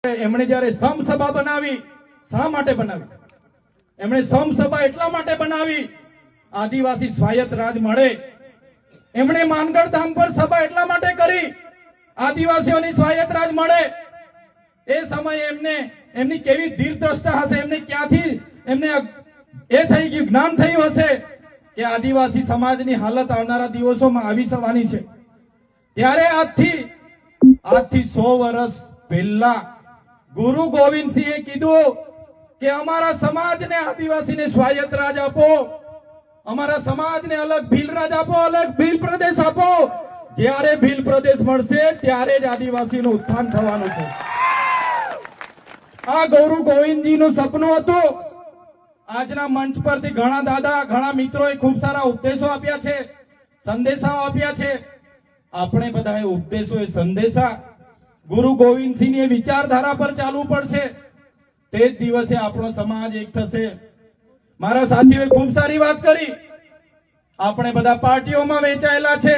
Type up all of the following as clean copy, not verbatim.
એમણે જ્યારે સમસભા બનાવી, શા માટે બનાવી? એમણે સમસભા એટલા માટે બનાવી આદિવાસી સ્વાયત્ત રાજ મળે. એમણે માનગઢ ધામ પર સભા એટલા માટે કરી આદિવાસીઓની સ્વાયત્ત રાજ મળે. એ સમયે એમને એમની કેવી દીર્ઘદ્રષ્ટા હશે, એમને ક્યાંથી એમને એ થઈ ગયું, જ્ઞાન થયું હશે કે આદિવાસી સમાજની હાલત આવનારા દિવસોમાં આવી જવાની છે. ત્યારે આજથી 100 વર્ષ પહેલા ગુરુ ગોવિંદસિંહે કીધું કે અમારા સમાજને આદિવાસીને સ્વાયત્ત રાજ આપો, અમારા સમાજને અલગ ભીલ રાજ આપો, અલગ ભીલ પ્રદેશ આપો. જ્યારે ભીલ પ્રદેશ મળશે ત્યારે જ આદિવાસીનું ઉત્થાન થવાનું છે. આ ગુરુ ગોવિંદજીનું સપનું હતું. આજના મંચ પરથી ઘણા દાદા, ઘણા મિત્રોએ ખૂબ સારા ઉપદેશો આપ્યા છે, સંદેશાઓ આપ્યા છે. આપણે બધાએ ઉપદેશો, એ સંદેશા ગુરુ ગોવિંદસિંહની વિચારધારા પર ચાલવું પડશે. તે જ દિવસે આપણો સમાજ એક થશે. મારા સાથીઓએ ખૂબ સારી વાત કરી. આપણે બધા પાર્ટીઓમાં વેચાયેલા છે,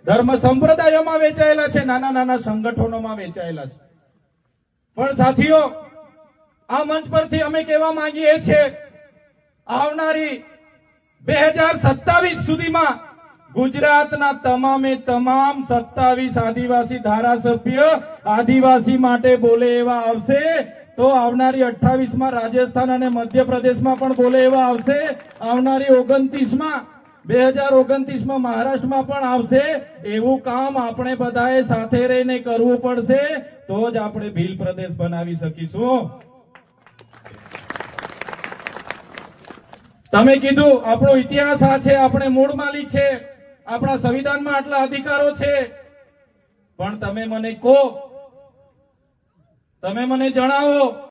ધર્મ સંપ્રદાયોમાં વેચાયેલા છે, નાના નાના સંગઠનોમાં વેચાયેલા છે. પણ સાથીઓ, આ મંચ પરથી અમે કહેવા માંગીએ છીએ, આવનારી 2027 સુધીમાં ગુજરાતના તમામે તમામ 27 આદિવાસી ધારાસભ્ય આદિવાસી માટે બોલે એવા આવશે. તો આવનારી 28માં રાજસ્થાન અને મધ્યપ્રદેશમાં પણ બોલે એવા આવશે. આવનારી 2029માં મહારાષ્ટ્રમાં પણ આવશે. એવું કામ આપણે બધાએ સાથે રહીને કરવું પડશે. તો જ આપણે ભીલ પ્રદેશ બનાવી શકીશું. તમે કીધું આપણો ઇતિહાસ આ છે, આપણે મૂળ માલિક છે, આપણા સંવિધાનમાં આટલા અધિકારો છે. પણ તમે મને કહો, તમે મને જણાવો